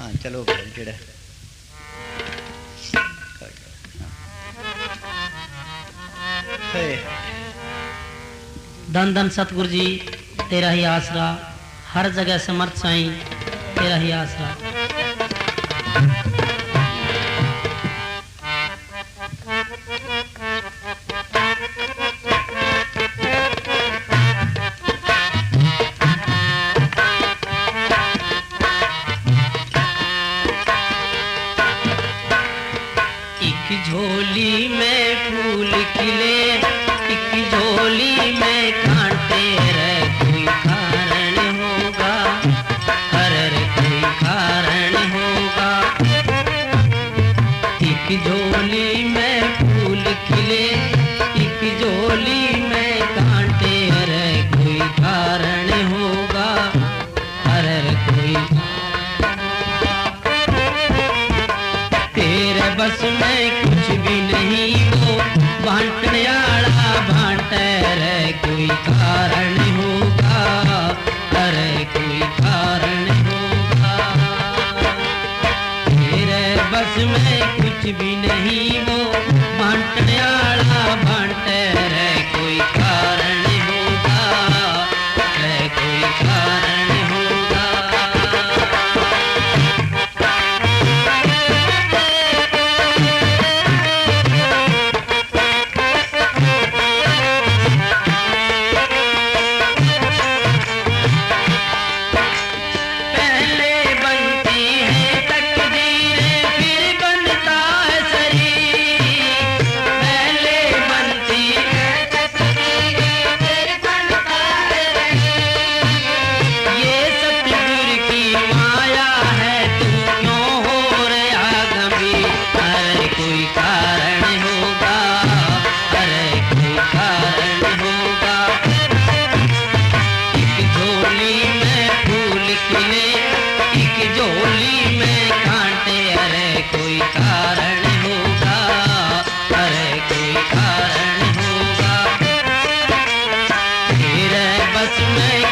हाँ चलो जेड़ा धन धन सतगुरु जी तेरा ही आसरा, हर जगह समर्थ साईं तेरा ही आसरा। एक झोली में फूल खिले, एक झोली में कांटे रे, कोई कारण होगा, अरे कोई कारण होगा। एक झोली में फूल खिले, एक झोली में कांटे रे, कोई कारण होगा, अरे कोई तेरे बस में कुछ भी नहीं, वो बांटने आला बांटे रे, कोई कारण होगा, अरे कोई कारण होगा। तेरे बस में कुछ भी नहीं, वो बांटने आला बांटे रे, कोई कारण होगा, अरे कोई कारण होगा।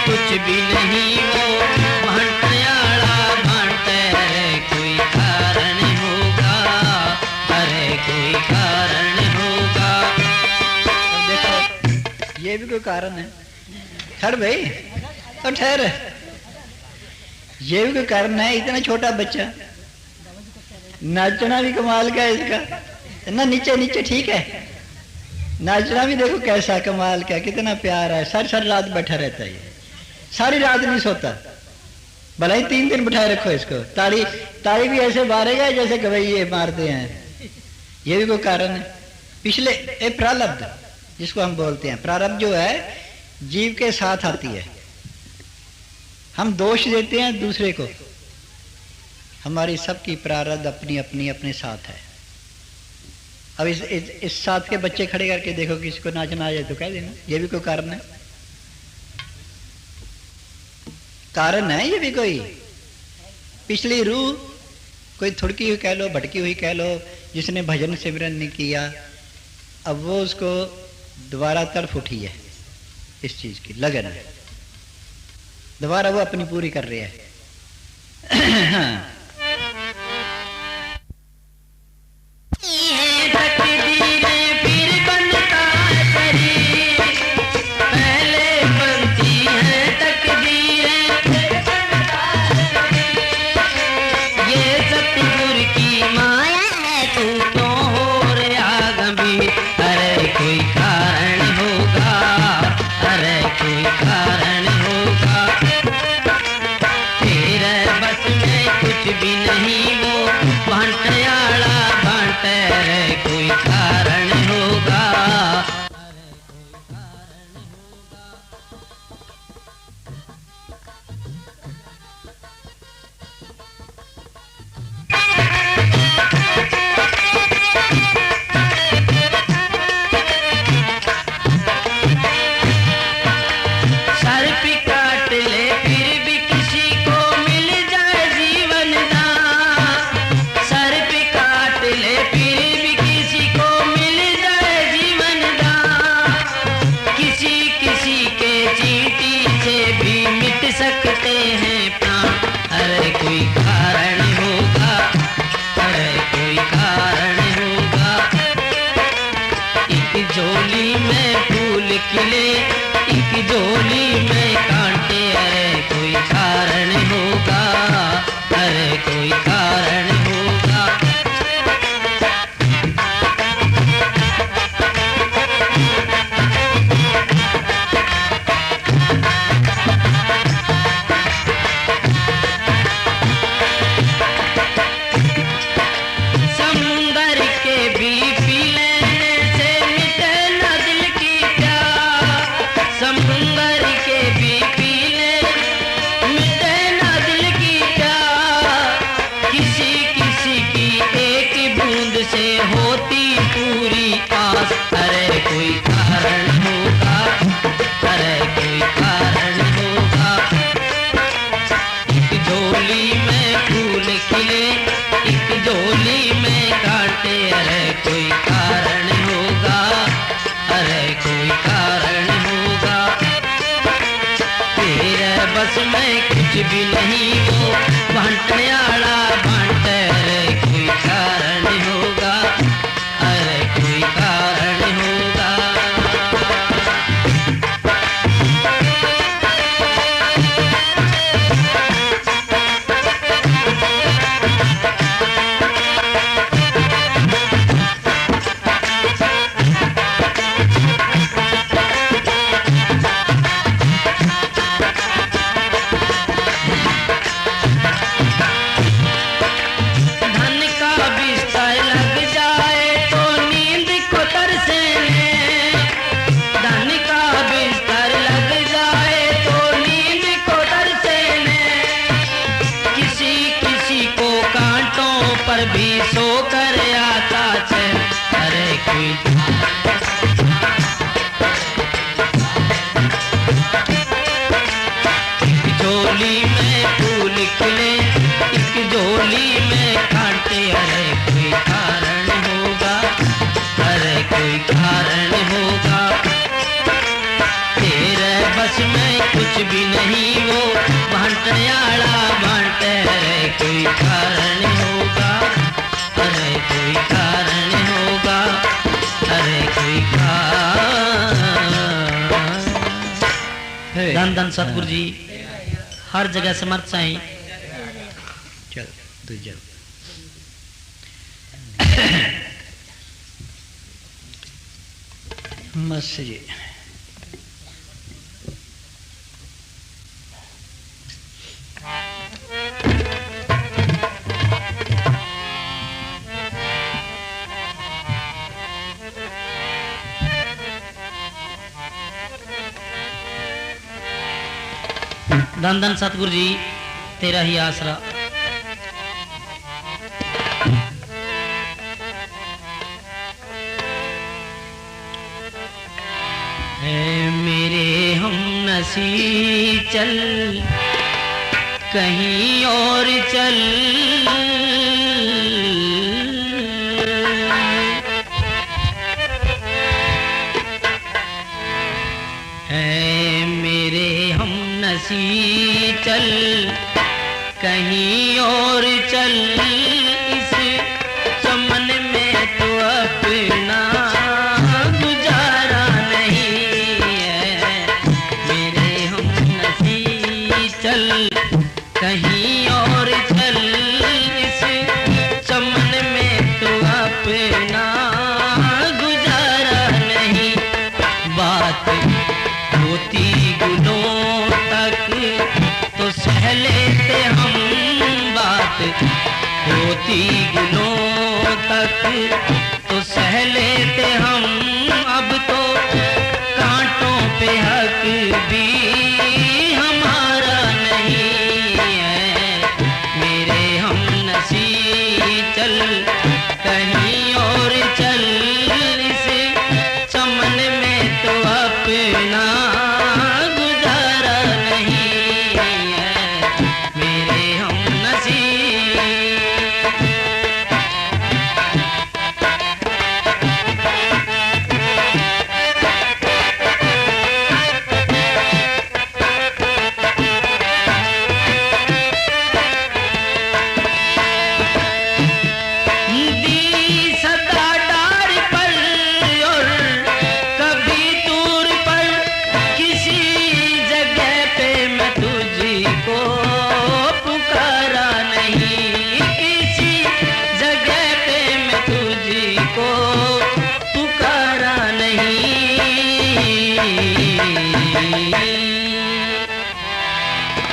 कुछ भी नहीं, वो बांटने आला बांटे रे, कोई कारण होगा, अरे कोई कारण होगा। देखो ये भी कोई कारण है। खड़ भाई तो ठहर, ये भी कोई कारण है। इतना छोटा बच्चा नाचना भी कमाल का है इसका ना, नीचे नीचे ठीक है, नाचना भी देखो कैसा कमाल का, कितना प्यार है। सारी सारी रात बैठा रहता है, ये सारी रात नहीं सोता, भला ही 3 दिन बिठाए रखो इसको। ताड़ी ताड़ी भी ऐसे मारेगा जैसे गवैये मारते हैं। ये भी कोई कारण है। पिछले एक प्रारब्ध जिसको हम बोलते हैं, प्रारब्ध जो है जीव के साथ आती है। हम दोष देते हैं दूसरे को, हमारी सबकी प्रारब्ध अपनी अपनी अपने साथ है। अब इस साथ के बच्चे खड़े करके देखो, किसी को नाचना आ जाए तो कह देना। ये भी कोई कारण है, कारण है ये भी कोई। पिछली रूह कोई थुड़की हुई कह लो, भटकी हुई कह लो, जिसने भजन सिमरन नहीं किया, अब वो उसको दोबारा तड़फ उठी है, इस चीज की लगन है, दोबारा वो अपनी पूरी कर रही है। कुछ झोली में फूल खिले, एक झोली में कांटे, अरे कोई कारण होगा, अरे कोई कारण होगा। तेरे बस में कुछ भी नहीं वो बांटने वाला बांटे, अरे कोई कारण होगा, अरे कोई कारण होगा। भी सो कर आता चैन, अरे कोई एक झोली में फूल खिले, एक झोली में कांटे, अरे कोई कारण होगा, अरे कोई कारण होगा। तेरे बस में कुछ भी नहीं वो बांटने वाला बांटे, अरे कोई कारण होगा, अरे कोई कारण होगा, अरे कोई धन धन सतगुरु जी हर जगह समर्थ साईं। चल तू चल। मस्त जी। धन धन सतगुरु जी तेरा ही आसरा। है मेरे हम नसी चल कहीं और चल, है मेरे हम नसी चल कहीं और चल, इस चमन में तो अपना गुजारा नहीं है। मेरे हम नसी चल कहीं और चल, इस चमन में तो अपना गुजारा नहीं। बात होती गुलों तक तो सह लेते हम, बात होती गुलों तक तो सह लेते हम, अब तो कांटों पे हक भी हमारा नहीं है। मेरे हम नसी चल कहीं और चल, इस चमन में तो अपना गुजारा नहीं है। मेरे हम नसी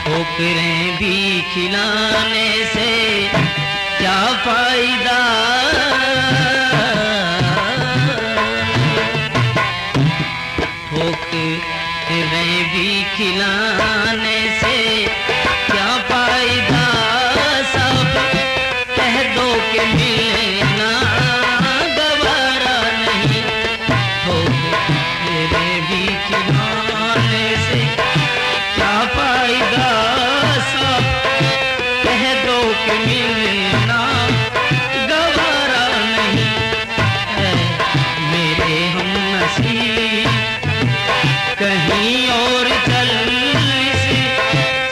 ठोकरें भी खिलाने से क्या फायदा, ठोकरें भी खिलाने से क्या फायदा, सब कह दो कि मिलना गवारा नहीं। ठोकरें भी खिलाने से क्या फायदा, सब कह के मिलना गवारा नहीं है मेरे हम नसीब कहीं और चल इस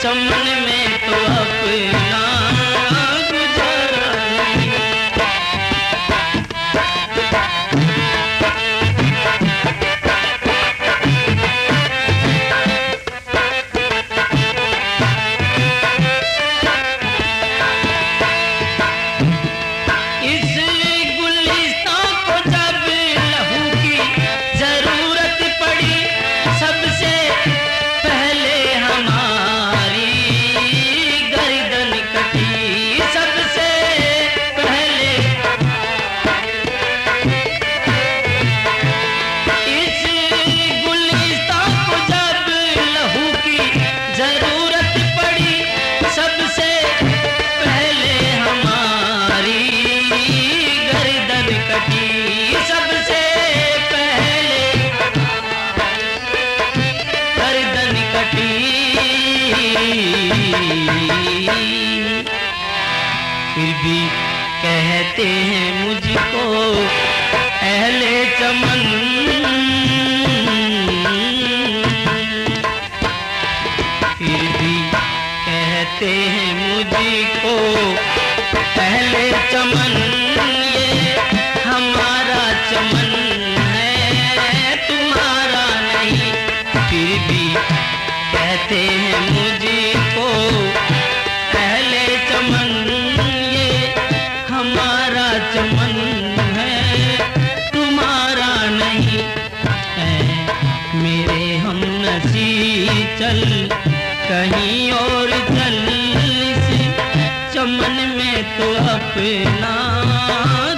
चमन में तो अपना गुजारा नहीं। इस गुलिस्तान को जब लहू की जरूरत पड़ी सबसे पहले हमारी गर्दन कटी सबसे पहले। इस गुलिस्तान को जब लहू की जरूरत पड़ी सबसे पहले हमारी गर्दन कटी सबसे पहले गर्दन कटी। फिर भी कहते हैं मुझको अहले चमन फिर भी कहते हैं मुझको अहले चमन ये हमारा चमन है तुम्हारा नहीं। फिर भी कहते हैं मुझको अहले चमन ये हमारा चमन है तुम्हारा नहीं है मेरे हम नसी चल कहीं और चल इस चमन में तो अपना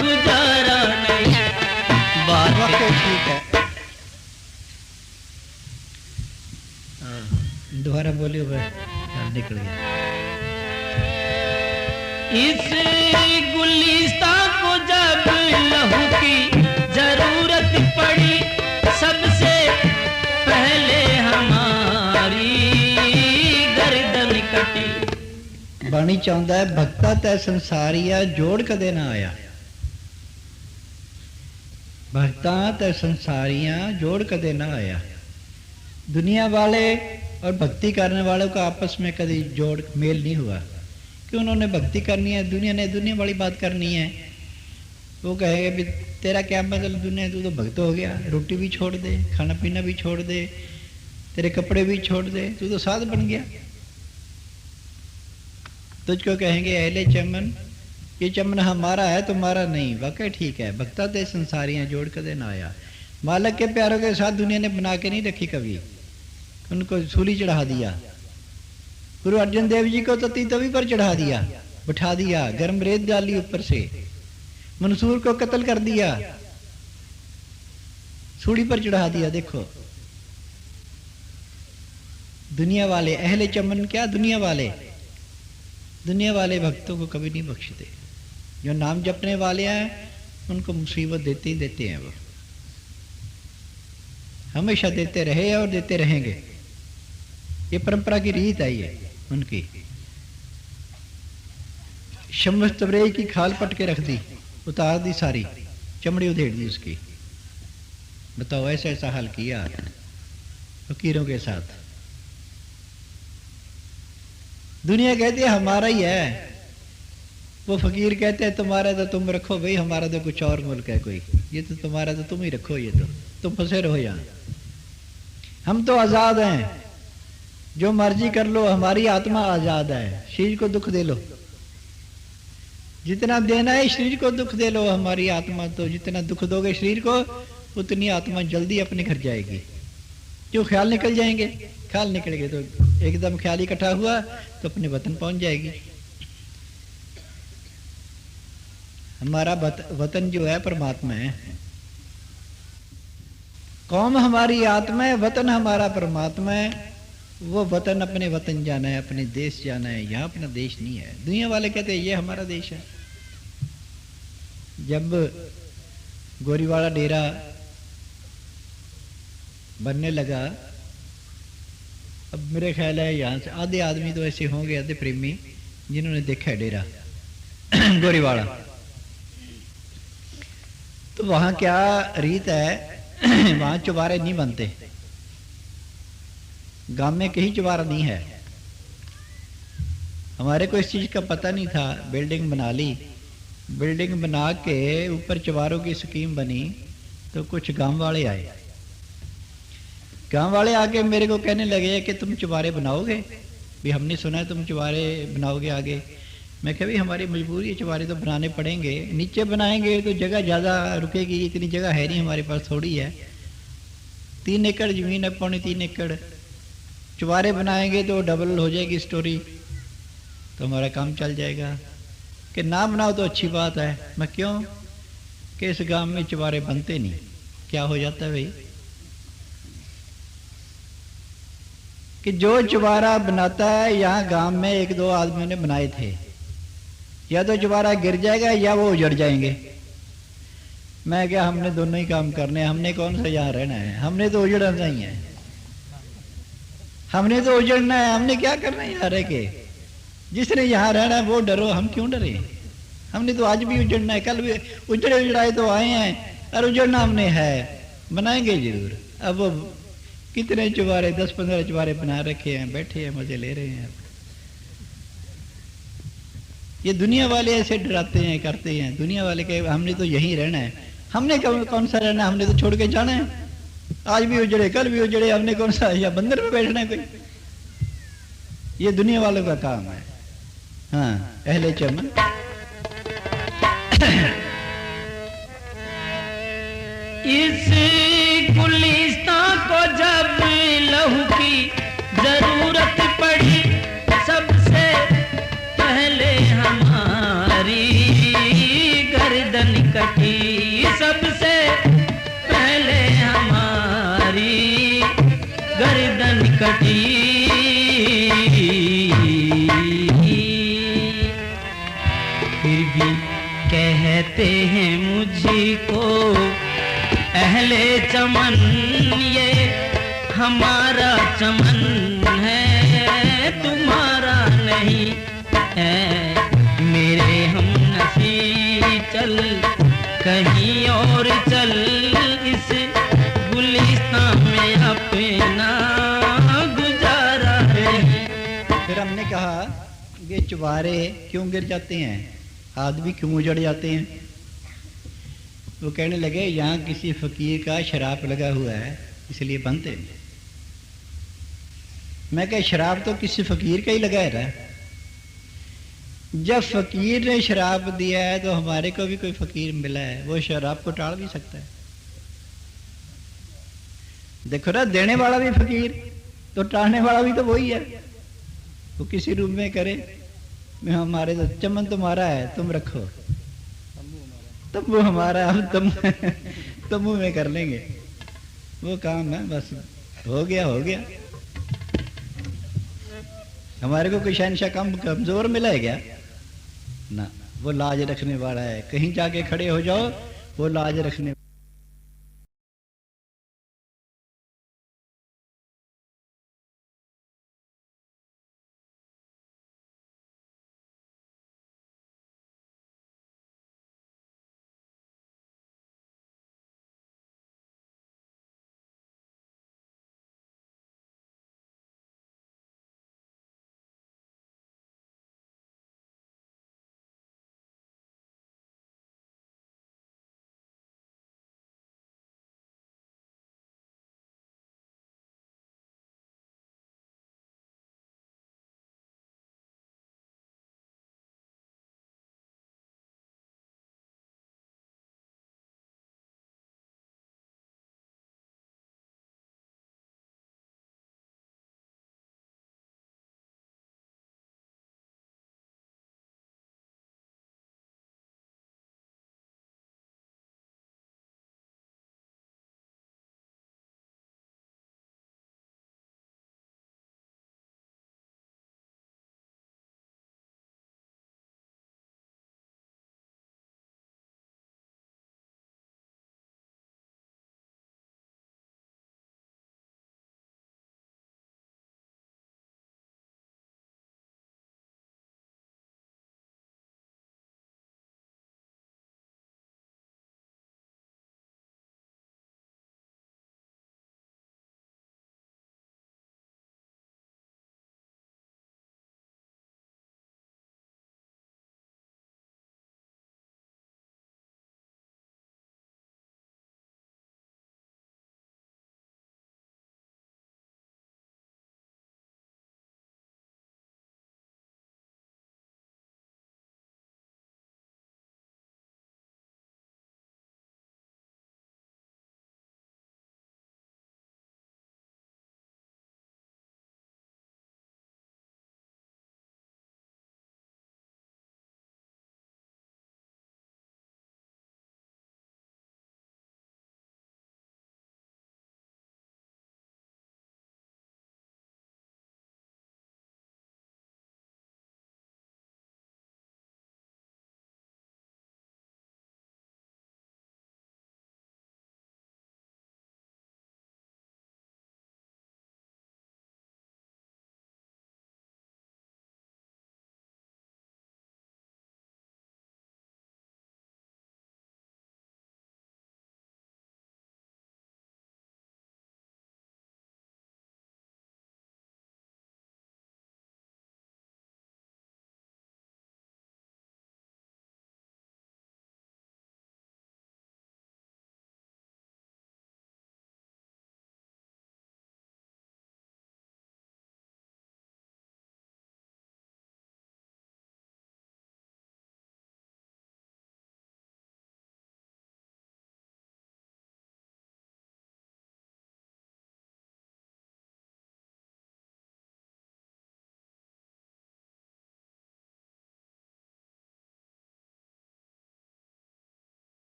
गुजारा नहीं। बात वाकई ठीक है। दोबारा बोलिए भाई निकल गया। इस गुलिस्तान को जब लहू की जरूरत पड़ी सबसे पहले हमारी गर्दन कटी। बाणी चाਹੁੰਦਾ है भक्ता तै संसारिया जोड़ कदे ना आया भक्ता तै संसारिया जोड़ कदे ना आया। दुनिया वाले और भक्ति करने वालों का आपस में कभी जोड़ मेल नहीं हुआ कि उन्होंने भक्ति करनी है दुनिया ने दुनिया वाली बात करनी है। वो कहेगा भी तेरा क्या मतलब दुनिया तू तो भक्त हो गया रोटी भी छोड़ दे खाना पीना भी छोड़ दे तेरे कपड़े भी छोड़ दे तू तो साध बन गया। तुझको कहेंगे अहले चमन ये चमन हमारा है तुम्हारा नहीं। वाकई ठीक है भक्ता ते संसारियां जोड़ कदे ना आया। मालक के प्यारों के साथ दुनिया ने बना के नहीं रखी कभी उनको सूली चढ़ा दिया। गुरु अर्जन देव जी को तो तवी पर चढ़ा दिया बिठा दिया गर्म रेत डाली ऊपर से मंसूर को कत्ल कर दिया सूली पर चढ़ा दिया। देखो दुनिया वाले अहले चमन क्या दुनिया वाले भक्तों को कभी नहीं बख्शते। जो नाम जपने वाले हैं उनको मुसीबत देते ही देते हैं वो हमेशा देते रहे और देते रहेंगे। ये परंपरा की रीत है ये उनकी। शम्स तबरेज की खाल पट के रख दी उतार दी सारी चमड़ी उधेड़ दी उसकी। बताओ ऐसा ऐसा हाल किया फकीरों के साथ। दुनिया कहती है हमारा ही है वो फकीर कहते हैं तुम्हारा तो तुम रखो भाई हमारा तो कुछ और मुल्क है कोई ये तो तुम्हारा तो तुम ही रखो ये तो तुम फंसे रहो यहाँ। हम तो आजाद हैं जो मर्जी कर लो हमारी आत्मा आजाद है। शरीर को दुख दे लो जितना देना है शरीर को दुख दे लो। हमारी आत्मा तो जितना दुख दोगे शरीर को उतनी आत्मा जल्दी अपने घर जाएगी। क्यों ख्याल निकल जाएंगे ख्याल निकल गए तो एकदम ख्याल इकट्ठा हुआ तो अपने वतन पहुंच जाएगी। हमारा वतन जो है परमात्मा है। कौम हमारी आत्मा है वतन हमारा परमात्मा है। वो वतन अपने वतन जाना है अपने देश जाना है। यहाँ अपना देश नहीं है। दुनिया वाले कहते हैं ये हमारा देश है। जब गोरीवाड़ा डेरा बनने लगा अब मेरे ख्याल है यहाँ से आधे आदमी तो ऐसे होंगे आधे प्रेमी जिन्होंने देखा है डेरा गोरीवाड़ा, तो वहां क्या रीत है, वहां चुबारे नहीं बनते। गांव में कहीं चुबारा नहीं है। हमारे को इस चीज का पता नहीं था। बिल्डिंग बना ली, बिल्डिंग बना के ऊपर चुबारों की स्कीम बनी, तो कुछ गांव वाले आए। गांव वाले आके मेरे को कहने लगे कि तुम चुबारे बनाओगे भी, हमने सुना है तुम चुबारे बनाओगे आगे। मैं कहा भी हमारी मजबूरी है, चुबारे तो बनाने पड़ेंगे। नीचे बनाएंगे तो जगह ज़्यादा रुकेगी, इतनी जगह है नहीं हमारे पास, थोड़ी है। 3 एकड़ ज़मीन है, 3.25 एकड़। चुबारे बनाएंगे तो डबल हो जाएगी स्टोरी, तो हमारा काम चल जाएगा। कि ना बनाओ तो अच्छी बात है। मैं क्यों? कि इस गांव में चुबारे बनते नहीं। क्या हो जाता है भाई कि जो चुबारा बनाता है, यहाँ गांव में 1-2 आदमियों ने बनाए थे, या तो चुबारा गिर जाएगा या वो उजड़ जाएंगे। मैं क्या, हमने दोनों ही काम करने हैं, हमने कौन सा यहाँ रहना है, हमने तो उजड़ना ही है, हमने तो उजड़ना है, हमने क्या करना है यहाँ रह के। जिसने यहाँ रहना है वो डरो, हम क्यों डरे? हमने तो आज भी उजड़ना है, कल भी उजड़े उजड़ाए तो आए हैं, और उजड़ना हमने है, बनाएंगे जरूर। अब वो कितने चुबारे, 10-15 चुबारे बना रखे हैं, बैठे हैं, मजे ले रहे हैं। ये दुनिया वाले ऐसे डराते हैं, करते हैं। दुनिया वाले के हमने तो यहीं रहना है, हमने कौन सा रहना है, हमने तो छोड़ के जाना है। आज भी उजड़े कल भी उजड़े, हमने कौन सा, या बंदर पे बैठना है कोई? ये दुनिया वालों का काम है। हाँ, अहले चमन इस गुलिस्तां को जब लहू की जरूरत पड़ी, सबसे पहले हमारी गर्दन कटी, सबसे पहले हमारी गर्दन कटी। फिर भी कहते हैं मुझको अहले चमन, ये हमारा चमन है, तुम्हारा नहीं है। मेरे हम नसी चल कहीं और चल, इस गुलिस्तां में अपना गुजारा है। फिर हमने कहा ये चुबारे क्यों गिर जाते हैं, आदमी क्यों उजड़ जाते हैं? वो कहने लगे यहाँ किसी फकीर का शराब लगा हुआ है, इसलिए बनते हैं। मैं कहा शराब तो किसी फकीर का ही लगा है। जब फकीर ने शराब दिया है तो हमारे को भी कोई फकीर मिला है, वो शराब को टाल भी सकता है। देखो ना, देने वाला भी फकीर तो टालने वाला भी तो वही है। वो किसी रूम में करे, मैं हमारे तो चमन तुम्हारा है, तुम रखो, तंबू हमारा, हम तंबू में कर लेंगे, वो काम है, बस हो गया हो गया। हमारे को कोई शहनशाह कम कमजोर मिला है क्या? ना, वो लाज रखने वाला है। कहीं जाके खड़े हो जाओ, वो लाज रखने